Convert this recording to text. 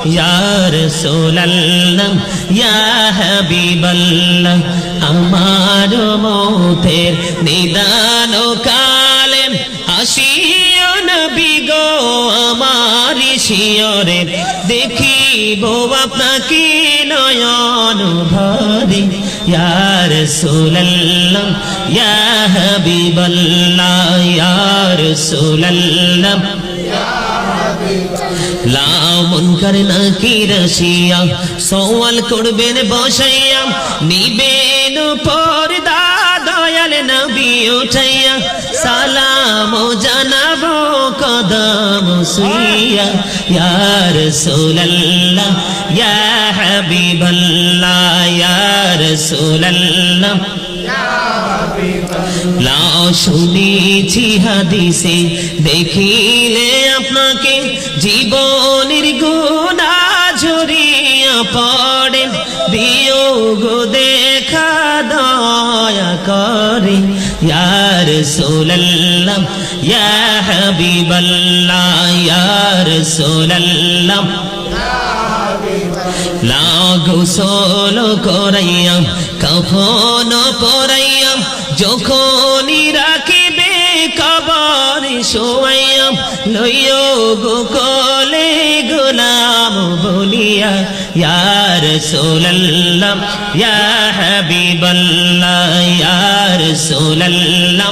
ইয়া রাসূলুল্লাহ ইয়া হাবিবাল্লাহ আমার মৌতের নিদান কালে আসিও নবী গো আমার শিয়রে দেখিব আপনাকে নয়ন ভরে ইয়া রাসূলুল্লাহ ইয়া হাবিবাল্লাহ ইয়া রাসূলুল্লাহ লা মুনকার নাকির আসিয়া সওয়াল করবেন বসাইয়া নিবেন পর্দা দয়াল নবী উঠাইয়া সালাম জানাবো কদম সুইয়া ইয়া রাসূলুল্লাহ ইয়া হাবিবাল্লাহ ইয়া রাসূলুল্লাহ লা শুনেছি হাদিসে দেখিলে আপনাকে জীবনের গুনাহ ঝরিয়া পড়ে দিও গো দেখা দয়া করে ইয়া রাসূলুল্লাহ ইয়া হাবিবাল্লাহ ইয়া রাসূলুল্লাহ লা গোসল করাইয়া কাফন পরাইয়া যখনই রাখিবে কবরে শোয়াইয়া লইও গো কোলে গোলাম বলিয়া ইয়া রাসূলুল্লাহ ইয়া হাবিবাল্লাহ ইয়া রাসূলুল্লাহ